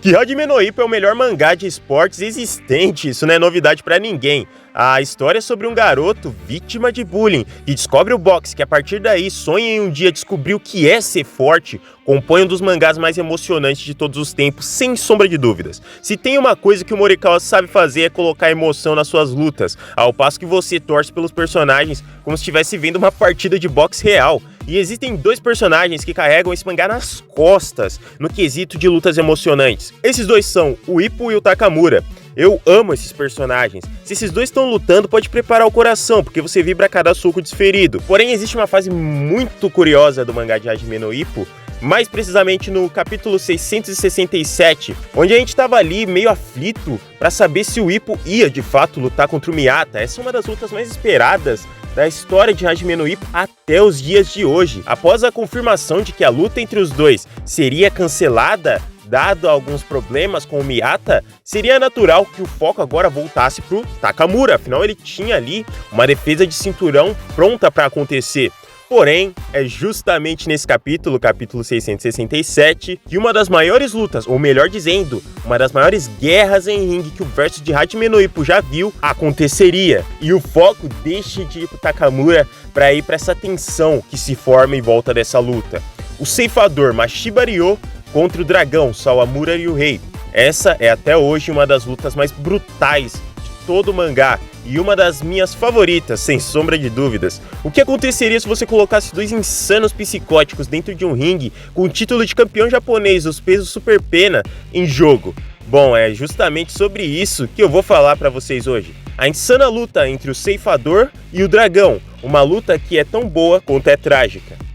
Que Hajime no Ippo é o melhor mangá de esportes existente, isso não é novidade pra ninguém. A história é sobre um garoto vítima de bullying que descobre o boxe, que a partir daí sonha em um dia descobrir o que é ser forte, compõe um dos mangás mais emocionantes de todos os tempos, sem sombra de dúvidas. Se tem uma coisa que o Morikawa sabe fazer é colocar emoção nas suas lutas, ao passo que você torce pelos personagens como se estivesse vendo uma partida de boxe real. E existem dois personagens que carregam esse mangá nas costas, no quesito de lutas emocionantes. Esses dois são o Ippo e o Takamura. Eu amo esses personagens. Se esses dois estão lutando, pode preparar o coração, porque você vibra a cada soco desferido. Porém, existe uma fase muito curiosa do mangá de Hajime no Ippo, mais precisamente no capítulo 667, onde a gente estava ali meio aflito para saber se o Ippo ia de fato lutar contra o Miyata. Essa é uma das lutas mais esperadas da história de Hajime no Ippo até os dias de hoje. Após a confirmação de que a luta entre os dois seria cancelada, dado alguns problemas com o Miyata, seria natural que o foco agora voltasse pro Takamura, afinal ele tinha ali uma defesa de cinturão pronta para acontecer. Porém, é justamente nesse capítulo 667, que uma das maiores lutas, ou melhor dizendo, uma das maiores guerras em ringue que o verso de Hajime no Ippo já viu, aconteceria. E o foco deixa de ir pro Takamura para ir para essa tensão que se forma em volta dessa luta. O ceifador Mashiba Ryo contra o dragão Sawamura Ryuhei. Essa é até hoje uma das lutas mais brutais de todo o mangá e uma das minhas favoritas, sem sombra de dúvidas. O que aconteceria se você colocasse dois insanos psicóticos dentro de um ringue com o título de campeão japonês dos pesos super pena em jogo? Bom, é justamente sobre isso que eu vou falar para vocês hoje. A insana luta entre o ceifador e o dragão, uma luta que é tão boa quanto é trágica.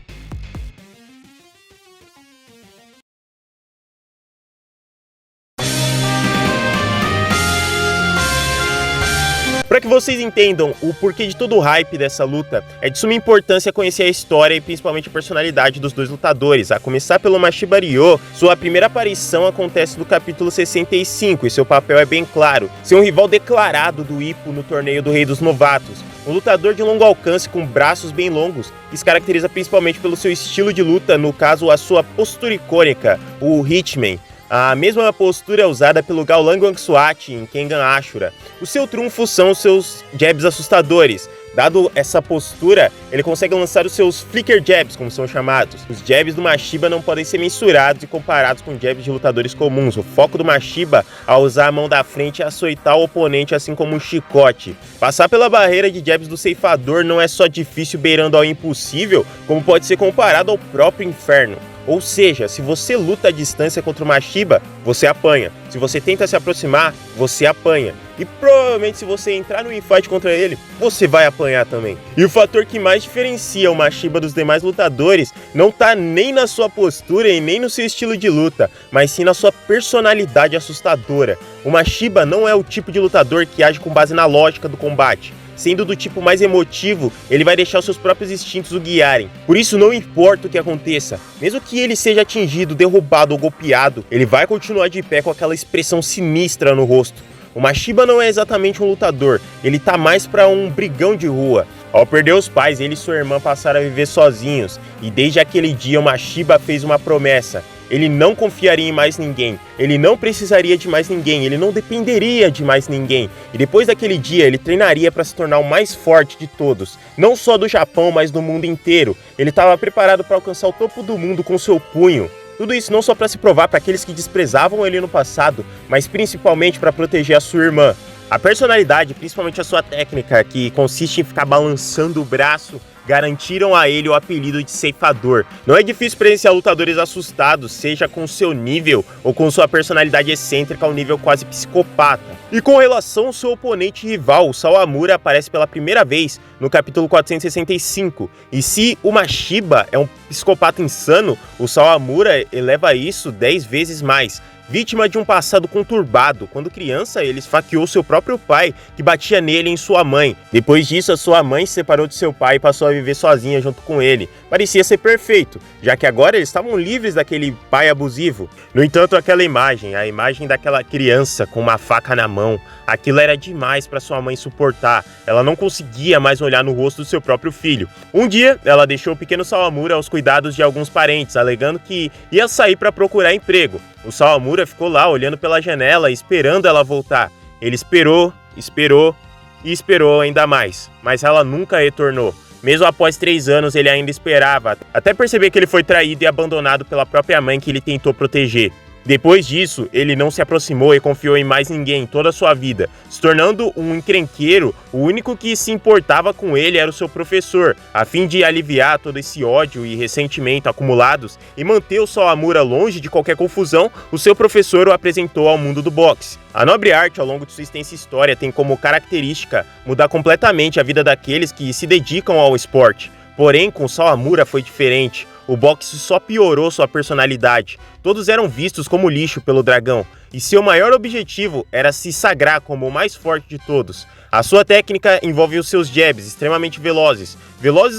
Para que vocês entendam o porquê de todo o hype dessa luta, é de suma importância conhecer a história e principalmente a personalidade dos dois lutadores. A começar pelo Mashiba Ryo, sua primeira aparição acontece no capítulo 65 e seu papel é bem claro: ser um rival declarado do Ippo no torneio do Rei dos Novatos. Um lutador de longo alcance com braços bem longos, que se caracteriza principalmente pelo seu estilo de luta, no caso a sua postura icônica, o Hitman. A mesma postura é usada pelo Gao Langwangsuat em Kengan Ashura. O seu trunfo são os seus jabs assustadores. Dado essa postura, ele consegue lançar os seus flicker jabs, como são chamados. Os jabs do Mashiba não podem ser mensurados e comparados com jabs de lutadores comuns. O foco do Mashiba, ao usar a mão da frente, é açoitar o oponente assim como um chicote. Passar pela barreira de jabs do ceifador não é só difícil beirando ao impossível, como pode ser comparado ao próprio inferno. Ou seja, se você luta à distância contra o Mashiba, você apanha. Se você tenta se aproximar, você apanha. E provavelmente se você entrar no infight contra ele, você vai apanhar também. E o fator que mais diferencia o Mashiba dos demais lutadores não tá nem na sua postura e nem no seu estilo de luta, mas sim na sua personalidade assustadora. O Mashiba não é o tipo de lutador que age com base na lógica do combate. Sendo do tipo mais emotivo, ele vai deixar os seus próprios instintos o guiarem. Por isso não importa o que aconteça, mesmo que ele seja atingido, derrubado ou golpeado, ele vai continuar de pé com aquela expressão sinistra no rosto. O Mashiba não é exatamente um lutador, ele tá mais pra um brigão de rua. Ao perder os pais, ele e sua irmã passaram a viver sozinhos, e desde aquele dia o Mashiba fez uma promessa: ele não confiaria em mais ninguém, ele não precisaria de mais ninguém, ele não dependeria de mais ninguém. E depois daquele dia, ele treinaria para se tornar o mais forte de todos, não só do Japão, mas do mundo inteiro. Ele estava preparado para alcançar o topo do mundo com seu punho. Tudo isso não só para se provar para aqueles que desprezavam ele no passado, mas principalmente para proteger a sua irmã. A personalidade, principalmente a sua técnica, que consiste em ficar balançando o braço, garantiram a ele o apelido de ceifador. Não é difícil presenciar lutadores assustados, seja com seu nível ou com sua personalidade excêntrica ao nível quase psicopata. E com relação ao seu oponente rival, o Sawamura aparece pela primeira vez no capítulo 465. E se o Mashiba é um psicopata insano, o Sawamura eleva isso 10 vezes mais. Vítima de um passado conturbado, quando criança ele esfaqueou seu próprio pai, que batia nele e em sua mãe. Depois disso, a sua mãe se separou de seu pai e passou a viver sozinha junto com ele. Parecia ser perfeito, já que agora eles estavam livres daquele pai abusivo. No entanto, aquela imagem, a imagem daquela criança com uma faca na mão, aquilo era demais para sua mãe suportar. Ela não conseguia mais olhar no rosto do seu próprio filho. Um dia, ela deixou o pequeno Sawamura aos cuidados de alguns parentes, alegando que ia sair para procurar emprego. O Sawamura ficou lá olhando pela janela, esperando ela voltar. Ele esperou, esperou e esperou ainda mais, mas ela nunca retornou. Mesmo após 3 anos, ele ainda esperava, até perceber que ele foi traído e abandonado pela própria mãe que ele tentou proteger. Depois disso, ele não se aproximou e confiou em mais ninguém toda a sua vida, se tornando um encrenqueiro. O único que se importava com ele era o seu professor. A fim de aliviar todo esse ódio e ressentimento acumulados e manter o Sawamura longe de qualquer confusão, o seu professor o apresentou ao mundo do boxe. A nobre arte, ao longo de sua extensa história, tem como característica mudar completamente a vida daqueles que se dedicam ao esporte. Porém, com Sawamura foi diferente. O boxe só piorou sua personalidade. Todos eram vistos como lixo pelo dragão, e seu maior objetivo era se sagrar como o mais forte de todos. A sua técnica envolve os seus jabs extremamente velozes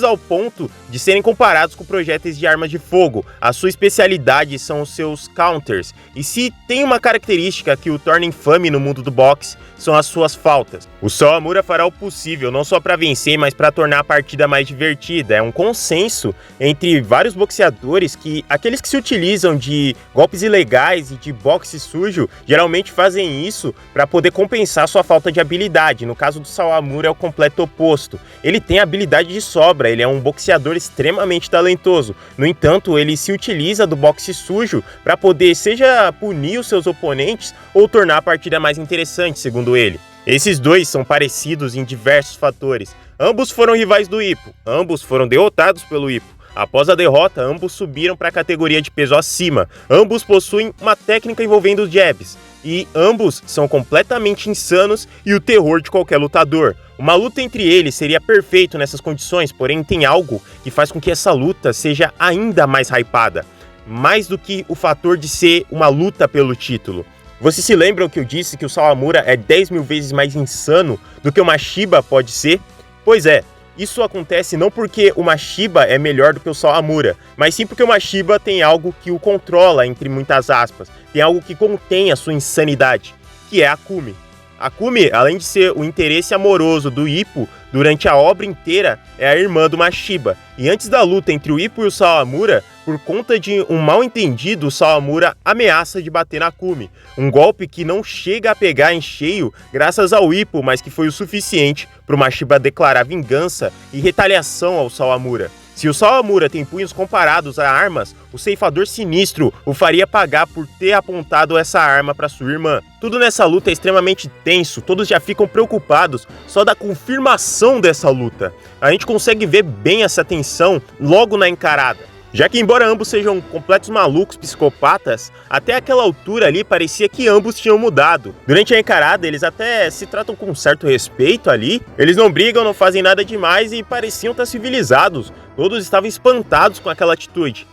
ao ponto de serem comparados com projéteis de armas de fogo. A sua especialidade são os seus counters, e se tem uma característica que o torna infame no mundo do boxe, são as suas faltas. O Sawamura fará o possível não só para vencer, mas para tornar a partida mais divertida. É um consenso entre vários boxeadores que aqueles que se utilizam de golpes ilegais e de boxe sujo geralmente fazem isso para poder compensar sua falta de habilidade. No caso do Sawamura é o completo oposto. Ele tem habilidade de sobra, ele é um boxeador extremamente talentoso. No entanto, ele se utiliza do boxe sujo para poder seja punir os seus oponentes ou tornar a partida mais interessante, segundo ele. Esses dois são parecidos em diversos fatores. Ambos foram rivais do Ippo, ambos foram derrotados pelo Ippo. Após a derrota, ambos subiram para a categoria de peso acima. Ambos possuem uma técnica envolvendo os jabs. E ambos são completamente insanos e o terror de qualquer lutador. Uma luta entre eles seria perfeito nessas condições, porém tem algo que faz com que essa luta seja ainda mais hypada. Mais do que o fator de ser uma luta pelo título. Vocês se lembram que eu disse que o Sawamura é 10 mil vezes mais insano do que o Mashiba pode ser? Pois é. Isso acontece não porque o Mashiba é melhor do que o Sawamura, mas sim porque o Mashiba tem algo que o controla, entre muitas aspas. Tem algo que contém a sua insanidade, que é a Akumi. A Akumi, além de ser o interesse amoroso do Ippo durante a obra inteira, é a irmã do Mashiba. E antes da luta entre o Ippo e o Sawamura, por conta de um mal entendido, o Sawamura ameaça de bater na Akumi. Um golpe que não chega a pegar em cheio graças ao Ippo, mas que foi o suficiente para o Mashiba declarar vingança e retaliação ao Sawamura. Se o Sawamura tem punhos comparados a armas, o ceifador sinistro o faria pagar por ter apontado essa arma para sua irmã. Tudo nessa luta é extremamente tenso, todos já ficam preocupados só da confirmação dessa luta. A gente consegue ver bem essa tensão logo na encarada. Já que embora ambos sejam completos malucos, psicopatas, até aquela altura ali parecia que ambos tinham mudado. Durante a encarada eles até se tratam com um certo respeito ali, eles não brigam, não fazem nada demais e pareciam estar civilizados. Todos estavam espantados com aquela atitude.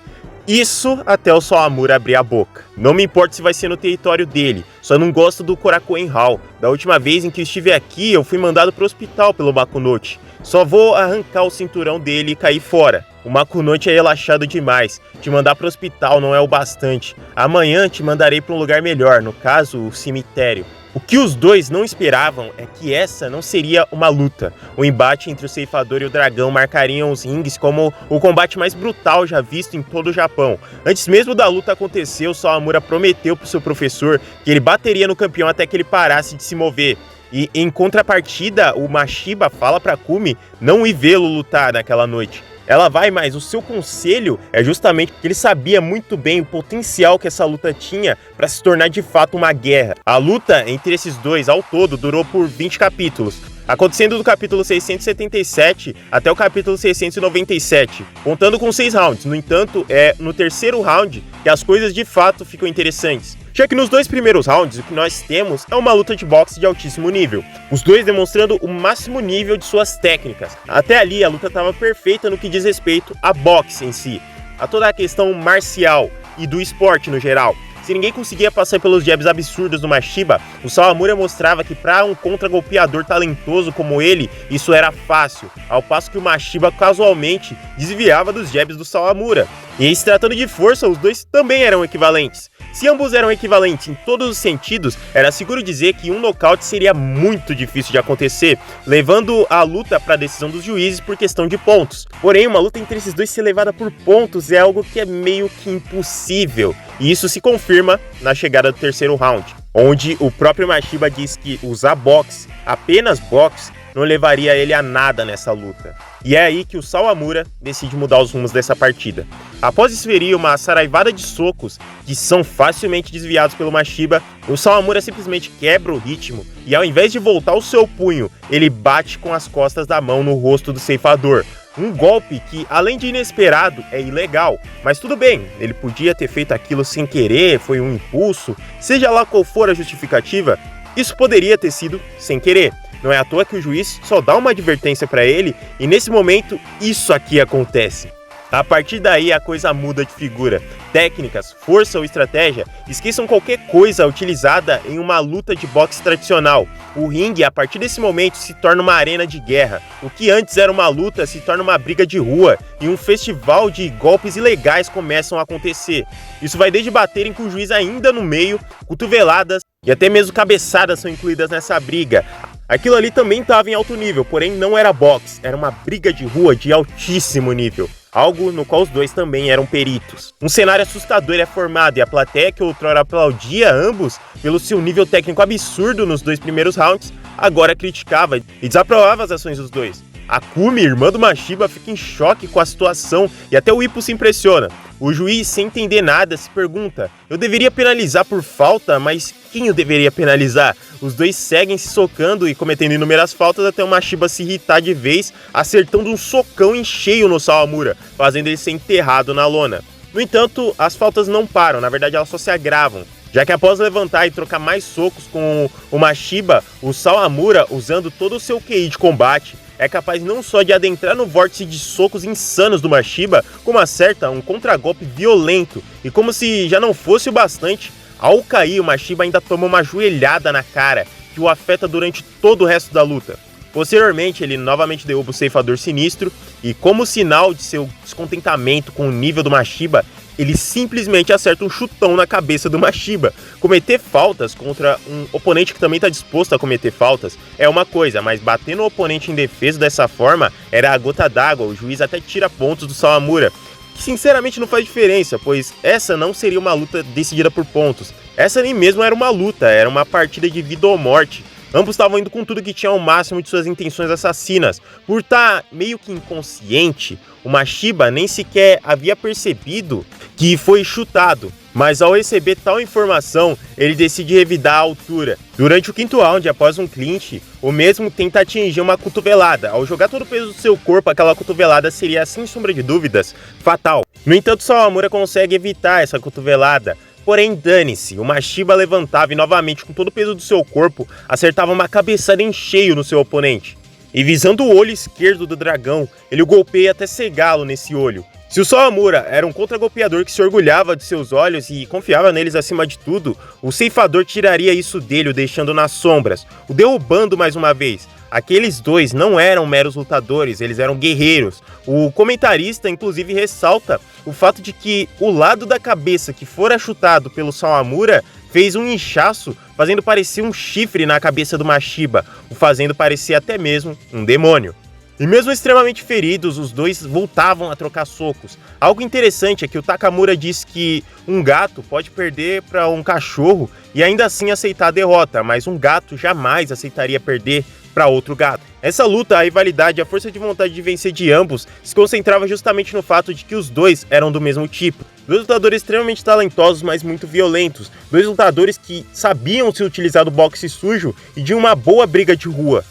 Isso até o Sawamura abrir a boca. Não me importa se vai ser no território dele, só não gosto do Korakuen Hall. Da última vez em que estive aqui, eu fui mandado para o hospital pelo Makunochi. Só vou arrancar o cinturão dele e cair fora. O Makunochi é relaxado demais. Te mandar para o hospital não é o bastante. Amanhã te mandarei para um lugar melhor, no caso, o cemitério. O que os dois não esperavam é que essa não seria uma luta. O embate entre o ceifador e o dragão marcariam os rings como o combate mais brutal já visto em todo o Japão. Antes mesmo da luta acontecer, o Sawamura prometeu para o seu professor que ele bateria no campeão até que ele parasse de se mover. E em contrapartida, o Mashiba fala para Akumi não ir vê-lo lutar naquela noite. Ela vai, mas o seu conselho é justamente porque ele sabia muito bem o potencial que essa luta tinha para se tornar de fato uma guerra. A luta entre esses dois ao todo durou por 20 capítulos, acontecendo do capítulo 677 até o capítulo 697, contando com 6 rounds. No entanto, é no terceiro round que as coisas de fato ficam interessantes. Já que nos 2 primeiros rounds o que nós temos é uma luta de boxe de altíssimo nível, os dois demonstrando o máximo nível de suas técnicas. Até ali a luta estava perfeita no que diz respeito a boxe em si, a toda a questão marcial e do esporte no geral. Se ninguém conseguia passar pelos jabs absurdos do Mashiba, o Sawamura mostrava que para um contra-golpeador talentoso como ele, isso era fácil, ao passo que o Mashiba casualmente desviava dos jabs do Sawamura. E se tratando de força, os dois também eram equivalentes. Se ambos eram equivalentes em todos os sentidos, era seguro dizer que um nocaute seria muito difícil de acontecer, levando a luta para a decisão dos juízes por questão de pontos. Porém, uma luta entre esses dois ser levada por pontos é algo que é meio que impossível, e isso se confirma na chegada do terceiro round, onde o próprio Mashiba diz que usar boxe, apenas boxe, não levaria ele a nada nessa luta. E é aí que o Sawamura decide mudar os rumos dessa partida. Após desferir uma saraivada de socos que são facilmente desviados pelo Mashiba, o Sawamura simplesmente quebra o ritmo e, ao invés de voltar o seu punho, ele bate com as costas da mão no rosto do ceifador. Um golpe que, além de inesperado, é ilegal, mas tudo bem, ele podia ter feito aquilo sem querer, foi um impulso, seja lá qual for a justificativa, isso poderia ter sido sem querer. Não é à toa que o juiz só dá uma advertência para ele e nesse momento isso aqui acontece. A partir daí a coisa muda de figura. Técnicas, força ou estratégia, esqueçam qualquer coisa utilizada em uma luta de boxe tradicional. O ringue, a partir desse momento, se torna uma arena de guerra. O que antes era uma luta se torna uma briga de rua e um festival de golpes ilegais começam a acontecer. Isso vai desde baterem com o juiz ainda no meio, cotoveladas e até mesmo cabeçadas são incluídas nessa briga. Aquilo ali também estava em alto nível, porém não era boxe, era uma briga de rua de altíssimo nível. Algo no qual os dois também eram peritos. Um cenário assustador é formado e a plateia que outrora aplaudia ambos pelo seu nível técnico absurdo nos dois primeiros rounds, agora criticava e desaprovava as ações dos dois. A Kumi, irmã do Mashiba, fica em choque com a situação e até o Ippo se impressiona. O juiz, sem entender nada, se pergunta: eu deveria penalizar por falta, mas quem eu deveria penalizar? Os dois seguem se socando e cometendo inúmeras faltas até o Mashiba se irritar de vez, acertando um socão em cheio no Sawamura, fazendo ele ser enterrado na lona. No entanto, as faltas não param, na verdade elas só se agravam, já que após levantar e trocar mais socos com o Mashiba, o Sawamura, usando todo o seu QI de combate, é capaz não só de adentrar no vórtice de socos insanos do Mashiba, como acerta um contragolpe violento, e como se já não fosse o bastante, ao cair o Mashiba ainda toma uma joelhada na cara, que o afeta durante todo o resto da luta. Posteriormente, ele novamente derruba o ceifador sinistro, e como sinal de seu descontentamento com o nível do Mashiba, ele simplesmente acerta um chutão na cabeça do Mashiba. Cometer faltas contra um oponente que também está disposto a cometer faltas é uma coisa, mas bater no oponente em defesa dessa forma era a gota d'água. O juiz até tira pontos do Sawamura, que sinceramente não faz diferença, pois essa não seria uma luta decidida por pontos. Essa nem mesmo era uma luta, era uma partida de vida ou morte. Ambos estavam indo com tudo que tinha ao máximo de suas intenções assassinas. Por estar meio que inconsciente, o Mashiba nem sequer havia percebido que foi chutado, mas ao receber tal informação, ele decide revidar a altura. Durante o quinto round, após um clinch, o mesmo tenta atingir uma cotovelada. Ao jogar todo o peso do seu corpo, aquela cotovelada seria, sem sombra de dúvidas, fatal. No entanto, Sawamura consegue evitar essa cotovelada. Porém, dane-se, o Mashiba levantava e novamente, com todo o peso do seu corpo, acertava uma cabeçada em cheio no seu oponente. E visando o olho esquerdo do dragão, ele o golpeia até cegá-lo nesse olho. Se o Sawamura era um contra-golpeador que se orgulhava de seus olhos e confiava neles acima de tudo, o ceifador tiraria isso dele, o deixando nas sombras, o derrubando mais uma vez. Aqueles dois não eram meros lutadores, eles eram guerreiros. O comentarista, inclusive, ressalta o fato de que o lado da cabeça que fora chutado pelo Sawamura fez um inchaço, fazendo parecer um chifre na cabeça do Mashiba, o fazendo parecer até mesmo um demônio. E mesmo extremamente feridos, os dois voltavam a trocar socos. Algo interessante é que o Takamura diz que um gato pode perder para um cachorro e ainda assim aceitar a derrota, mas um gato jamais aceitaria perder para outro gato. Essa luta, a rivalidade e a força de vontade de vencer de ambos se concentrava justamente no fato de que os dois eram do mesmo tipo. Dois lutadores extremamente talentosos, mas muito violentos. Dois lutadores que sabiam se utilizar do boxe sujo e de uma boa briga de rua.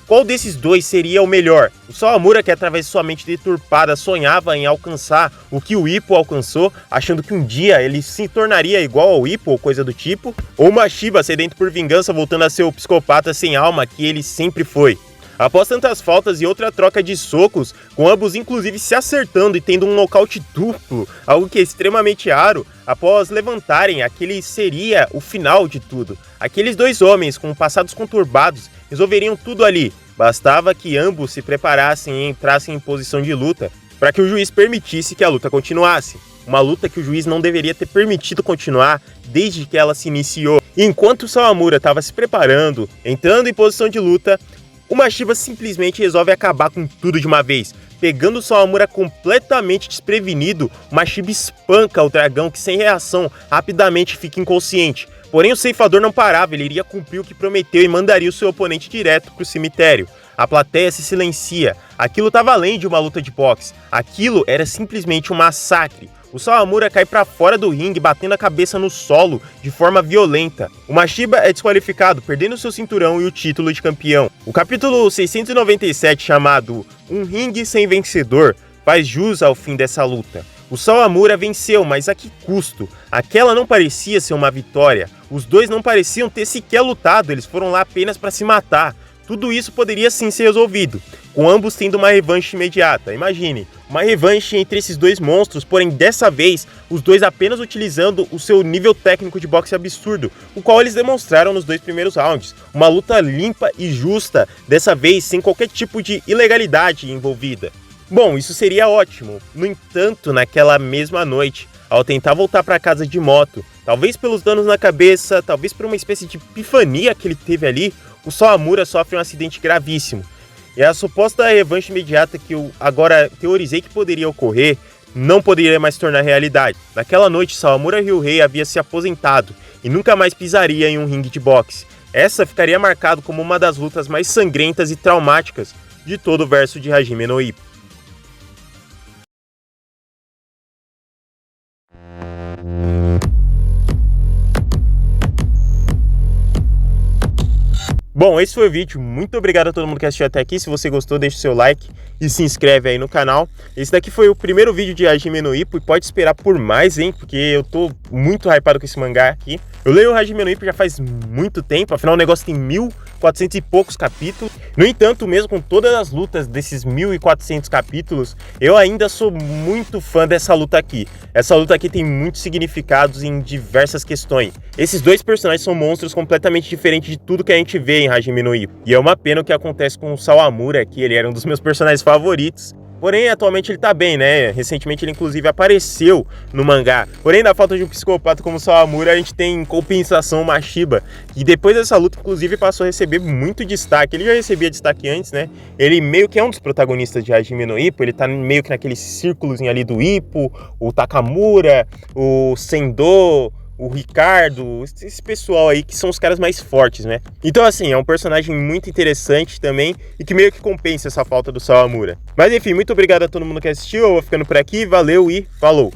Qual desses dois seria o melhor? O Sawamura, que através de sua mente deturpada sonhava em alcançar o que o Ippo alcançou, achando que um dia ele se tornaria igual ao Ippo ou coisa do tipo? Ou o Mashiba, sedento por vingança, voltando a ser o psicopata sem alma que ele sempre foi? Após tantas faltas e outra troca de socos, com ambos inclusive se acertando e tendo um nocaute duplo, algo que é extremamente raro, após levantarem, aquele seria o final de tudo. Aqueles dois homens com passados conturbados resolveriam tudo ali, bastava que ambos se preparassem e entrassem em posição de luta para que o juiz permitisse que a luta continuasse. Uma luta que o juiz não deveria ter permitido continuar desde que ela se iniciou. E enquanto o Sawamura estava se preparando, entrando em posição de luta, o Mashiba simplesmente resolve acabar com tudo de uma vez. Pegando o Sawamura completamente desprevenido, o Mashiba espanca o dragão que, sem reação, rapidamente fica inconsciente. Porém, o ceifador não parava, ele iria cumprir o que prometeu e mandaria o seu oponente direto para o cemitério. A plateia se silencia. Aquilo estava além de uma luta de boxe. Aquilo era simplesmente um massacre. O Sawamura cai para fora do ringue, batendo a cabeça no solo de forma violenta. O Mashiba é desqualificado, perdendo seu cinturão e o título de campeão. O capítulo 697, chamado Um Ringue Sem Vencedor, faz jus ao fim dessa luta. O Sawamura venceu, mas a que custo? Aquela não parecia ser uma vitória. Os dois não pareciam ter sequer lutado, eles foram lá apenas para se matar. Tudo isso poderia sim ser resolvido, com ambos tendo uma revanche imediata. Imagine, uma revanche entre esses dois monstros, porém dessa vez, os dois apenas utilizando o seu nível técnico de boxe absurdo, o qual eles demonstraram nos 2 primeiros rounds. Uma luta limpa e justa, dessa vez sem qualquer tipo de ilegalidade envolvida. Bom, isso seria ótimo. No entanto, naquela mesma noite, ao tentar voltar para casa de moto, talvez pelos danos na cabeça, talvez por uma espécie de epifania que ele teve ali, o Sawamura sofre um acidente gravíssimo. E a suposta revanche imediata que eu agora teorizei que poderia ocorrer, não poderia mais se tornar realidade. Naquela noite, Sawamura Ryuhei havia se aposentado e nunca mais pisaria em um ringue de boxe. Essa ficaria marcada como uma das lutas mais sangrentas e traumáticas de todo o verso de Hajime no Ippo. Bom, esse foi o vídeo, muito obrigado a todo mundo que assistiu até aqui. Se você gostou, deixa o seu like e se inscreve aí no canal. Esse daqui foi o primeiro vídeo de Hajime no Ippo e pode esperar por mais, hein, porque eu tô muito hypado com esse mangá aqui. Eu leio o Hajime no Ippo já faz muito tempo, afinal o negócio tem 1400 e poucos capítulos. No entanto, mesmo com todas as lutas desses 1400 capítulos, eu ainda sou muito fã dessa luta aqui. Essa luta aqui tem muitos significados em diversas questões. Esses dois personagens são monstros completamente diferentes de tudo que a gente vê em Hajime no Ippo. E é uma pena o que acontece com o Sawamura aqui, ele era um dos meus personagens favoritos. Porém, atualmente ele tá bem, né? Recentemente ele inclusive apareceu no mangá. Porém, na falta de um psicopata como o Sawamura, a gente tem em compensação o Mashiba, que depois dessa luta, inclusive, passou a receber muito destaque. Ele já recebia destaque antes, né? Ele meio que é um dos protagonistas de Hajime no Ippo, ele tá meio que naquele círculozinho ali do Ippo, o Takamura, o Sendo, o Ricardo, esse pessoal aí que são os caras mais fortes, né? Então assim, é um personagem muito interessante também e que meio que compensa essa falta do Sawamura. Mas enfim, muito obrigado a todo mundo que assistiu, eu vou ficando por aqui, valeu e falou!